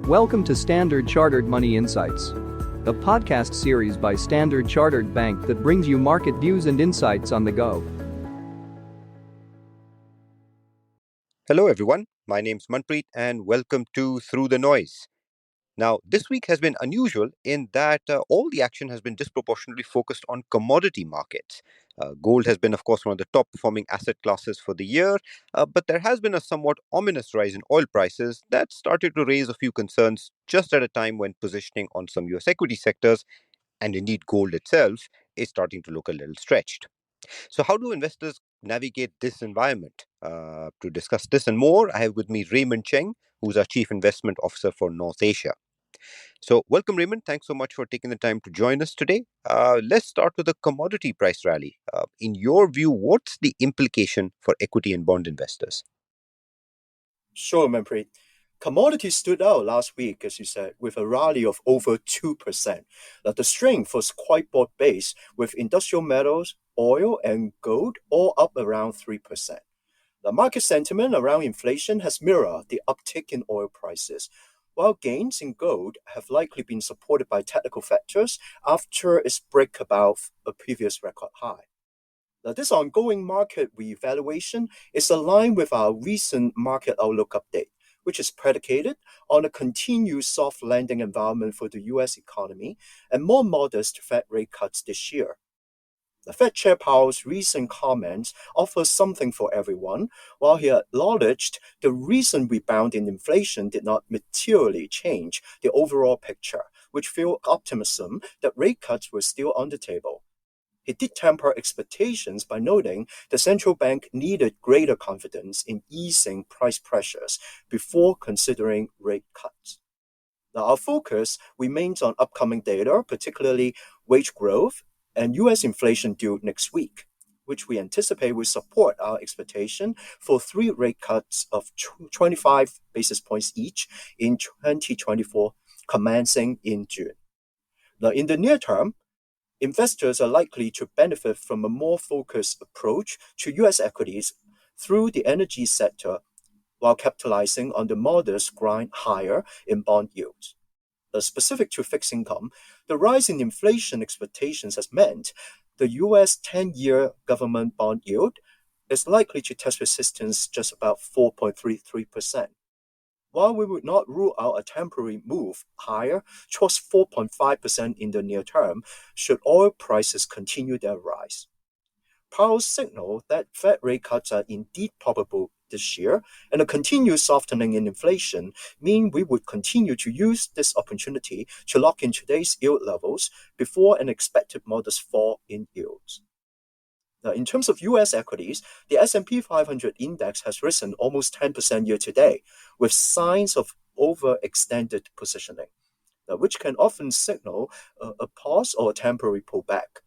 Welcome to Standard Chartered Money Insights, a podcast series by Standard Chartered Bank that brings you market views and insights on the go. Hello, everyone. My name's Manpreet, and welcome to Through the Noise. Now, this week has been unusual in that all the action has been disproportionately focused on commodity markets. Gold has been, of course, one of the top performing asset classes for the year, but there has been a somewhat ominous rise in oil prices that started to raise a few concerns just at a time when positioning on some US equity sectors, and indeed gold itself, is starting to look a little stretched. So, how do investors navigate this environment? To discuss this and more, I have with me Raymond Cheng, who's our Chief Investment Officer for North Asia. So, welcome, Raymond. Thanks so much for taking the time to join us today. Let's start with the commodity price rally. In your view, what's the implication for equity and bond investors? Sure, Manpreet. Commodities stood out last week, as you said, with a rally of over 2%. Now, the strength was quite broad-based, with industrial metals, oil, and gold all up around 3%. The market sentiment around inflation has mirrored the uptick in oil prices, while gains in gold have likely been supported by technical factors after its break above a previous record high. Now, this ongoing market reevaluation is aligned with our recent market outlook update, which is predicated on a continued soft landing environment for the US economy and more modest Fed rate cuts this year. The Fed Chair Powell's recent comments offer something for everyone, while he acknowledged the recent rebound in inflation did not materially change the overall picture, which fueled optimism that rate cuts were still on the table. He did temper expectations by noting the central bank needed greater confidence in easing price pressures before considering rate cuts. Now, our focus remains on upcoming data, particularly wage growth and US inflation due next week, which we anticipate will support our expectation for 3 rate cuts of 25 basis points each in 2024, commencing in June. Now, in the near term, investors are likely to benefit from a more focused approach to US equities through the energy sector while capitalizing on the modest grind higher in bond yields. Specific to fixed income, the rise in inflation expectations has meant the US 10-year government bond yield is likely to test resistance just about 4.33%. While we would not rule out a temporary move higher towards 4.5% in the near term, should oil prices continue their rise. Powell's signal that Fed rate cuts are indeed probable this year, and a continued softening in inflation mean we would continue to use this opportunity to lock in today's yield levels before an expected modest fall in yields. Now, in terms of US equities, the S&P 500 index has risen almost 10% year to date, with signs of overextended positioning, which can often signal a pause or a temporary pullback.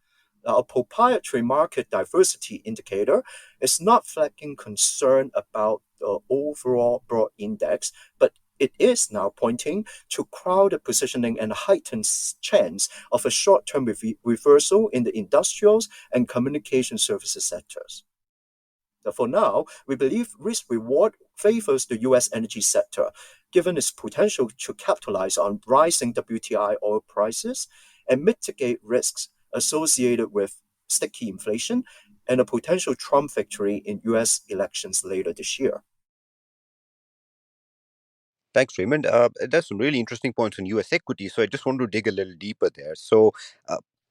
Now, a proprietary market diversity indicator is not flagging concern about the overall broad index, but it is now pointing to crowded positioning and a heightened chance of a short-term reversal in the industrials and communication services sectors. For now, we believe risk-reward favors the U.S. energy sector, given its potential to capitalize on rising WTI oil prices and mitigate risks associated with sticky inflation and a potential Trump victory in U.S. elections later this year. Thanks, Raymond. That's some really interesting points on US equity. So, I just want to dig a little deeper there. So,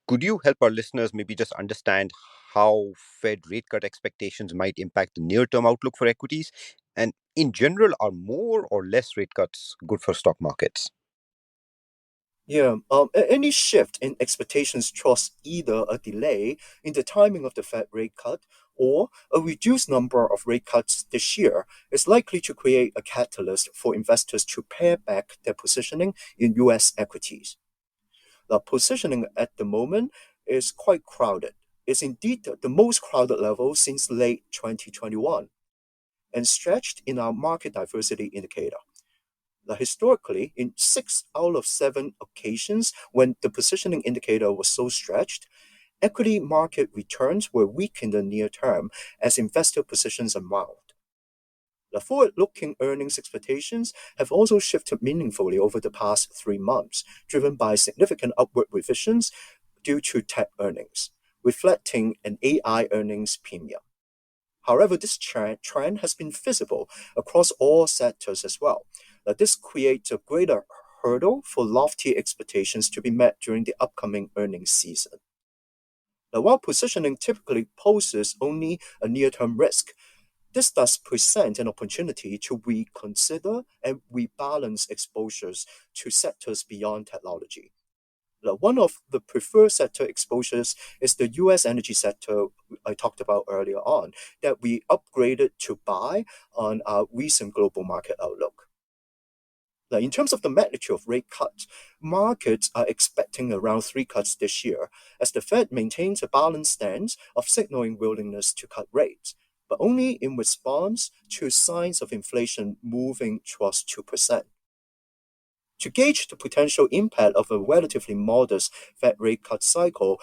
could you help our listeners maybe just understand how Fed rate cut expectations might impact the near term outlook for equities? And in general, are more or less rate cuts good for stock markets? Any shift in expectations towards either a delay in the timing of the Fed rate cut or a reduced number of rate cuts this year is likely to create a catalyst for investors to pare back their positioning in US equities. The positioning at the moment is quite crowded. It's indeed the most crowded level since late 2021 and stretched in our market diversity indicator. Now, historically, in 6 out of 7 occasions when the positioning indicator was so stretched, equity market returns were weak in the near term as investor positions unwound. The forward-looking earnings expectations have also shifted meaningfully over the past 3 months, driven by significant upward revisions due to tech earnings, reflecting an AI earnings premium. However, this trend has been visible across all sectors as well. This creates a greater hurdle for lofty expectations to be met during the upcoming earnings season. Now, while positioning typically poses only a near-term risk, this does present an opportunity to reconsider and rebalance exposures to sectors beyond technology. Now, one of the preferred sector exposures is the US energy sector I talked about earlier on, that we upgraded to buy on our recent global market outlook. Now, in terms of the magnitude of rate cuts, markets are expecting around 3 cuts this year, as the Fed maintains a balanced stance of signaling willingness to cut rates, but only in response to signs of inflation moving towards 2%. To gauge the potential impact of a relatively modest Fed rate cut cycle,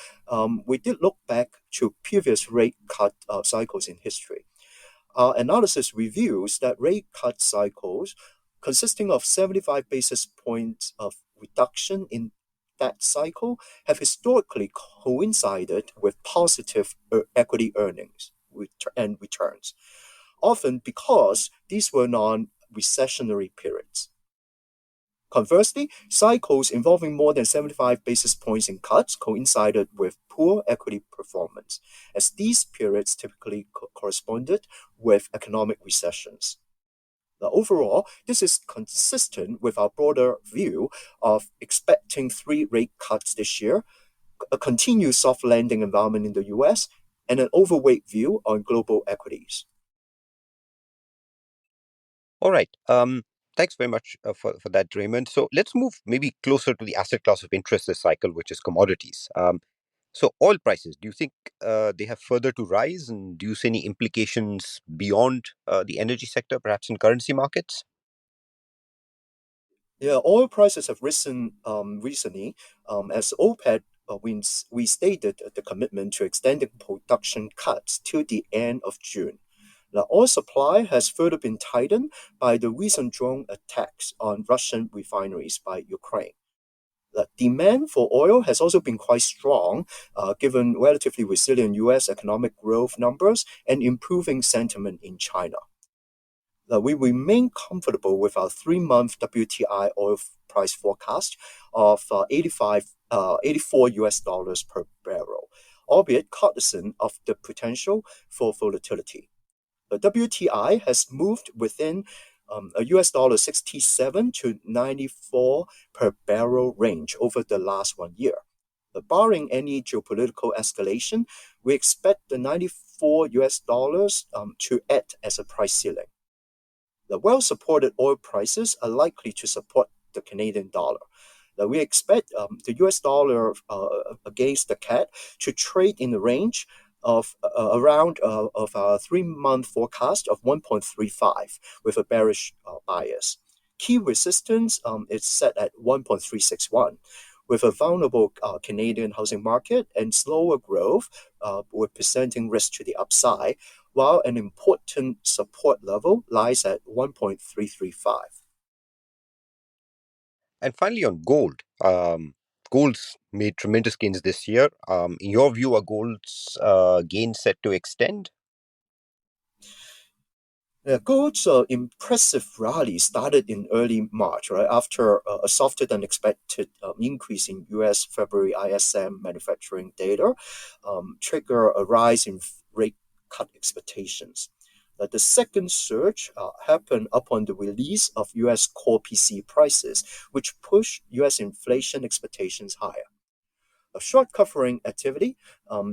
we did look back to previous rate cut cycles in history. Our analysis reveals that rate cut cycles consisting of 75 basis points of reduction in that cycle have historically coincided with positive equity earnings and returns, often because these were non-recessionary periods. Conversely, cycles involving more than 75 basis points in cuts coincided with poor equity performance, as these periods typically corresponded with economic recessions. Now, overall, this is consistent with our broader view of expecting 3 rate cuts this year, a continued soft landing environment in the US, and an overweight view on global equities. All right. Thanks very much for that, Raymond. So let's move maybe closer to the asset class of interest this cycle, which is commodities. So oil prices, do you think they have further to rise? And do you see any implications beyond the energy sector, perhaps in currency markets? Yeah, oil prices have risen recently as OPEC restated the commitment to extending production cuts till the end of June. Now, oil supply has further been tightened by the recent drone attacks on Russian refineries by Ukraine. The demand for oil has also been quite strong, given relatively resilient US economic growth numbers and improving sentiment in China. We remain comfortable with our 3-month WTI oil price forecast of 84 US dollars per barrel, albeit cognizant of the potential for volatility. The WTI has moved within a US dollar 67 to 94 per barrel range over the last 1 year. But barring any geopolitical escalation, we expect the 94 US dollars to act as a price ceiling. The well-supported oil prices are likely to support the Canadian dollar. Now, we expect the US dollar against the CAD to trade in the range of around of our 3-month forecast of 1.35 with a bearish bias. Key resistance is set at 1.361 with a vulnerable Canadian housing market and slower growth representing risk to the upside, while an important support level lies at 1.335. And finally, on gold. Gold's made tremendous gains this year. In your view, are gold's gains set to extend? Gold's impressive rally started in early March, right after a softer than expected increase in U.S. February ISM manufacturing data, trigger a rise in rate cut expectations. The second surge happened upon the release of U.S. core PC prices, which pushed U.S. inflation expectations higher. A short covering activity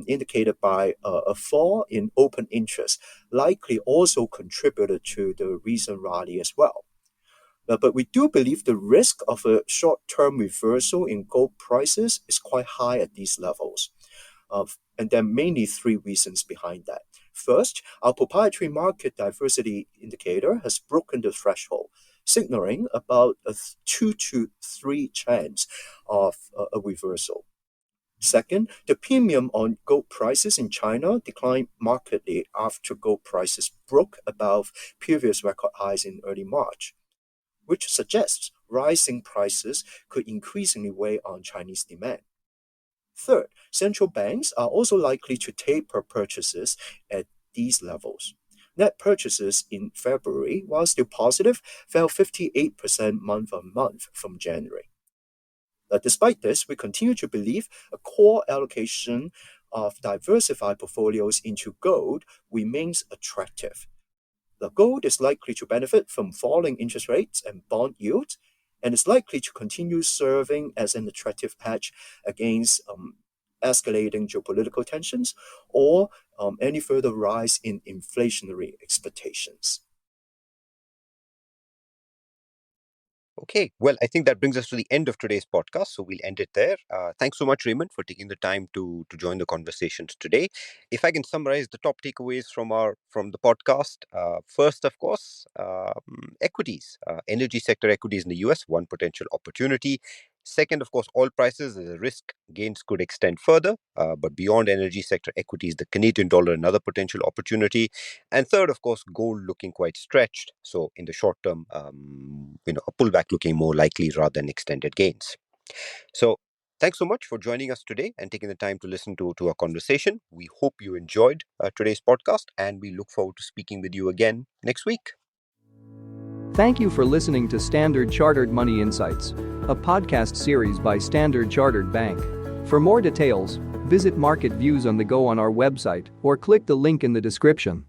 indicated by a fall in open interest likely also contributed to the recent rally as well. But we do believe the risk of a short-term reversal in gold prices is quite high at these levels. And there are mainly 3 reasons behind that. First, our proprietary market diversity indicator has broken the threshold, signaling about a 2 to 3 chance of a reversal. Second, the premium on gold prices in China declined markedly after gold prices broke above previous record highs in early March, which suggests rising prices could increasingly weigh on Chinese demand. Third, central banks are also likely to taper purchases at these levels. Net purchases in February, while still positive, fell 58% month on month from January. Despite this, we continue to believe a core allocation of diversified portfolios into gold remains attractive. The gold is likely to benefit from falling interest rates and bond yields, and is likely to continue serving as an attractive hedge against escalating geopolitical tensions or any further rise in inflationary expectations. Okay, well, I think that brings us to the end of today's podcast, so we'll end it there. Thanks so much, Raymond, for taking the time to join the conversations today. If I can summarize the top takeaways from the podcast, first, of course, equities, energy sector equities in the US, one potential opportunity. Second, of course, oil prices as a risk gains could extend further, but beyond energy sector equities, the Canadian dollar, another potential opportunity. And third, of course, gold looking quite stretched. So in the short term, a pullback looking more likely rather than extended gains. So thanks so much for joining us today and taking the time to listen to our conversation. We hope you enjoyed today's podcast, and we look forward to speaking with you again next week. Thank you for listening to Standard Chartered Money Insights, a podcast series by Standard Chartered Bank. For more details, visit Market Views on the Go on our website or click the link in the description.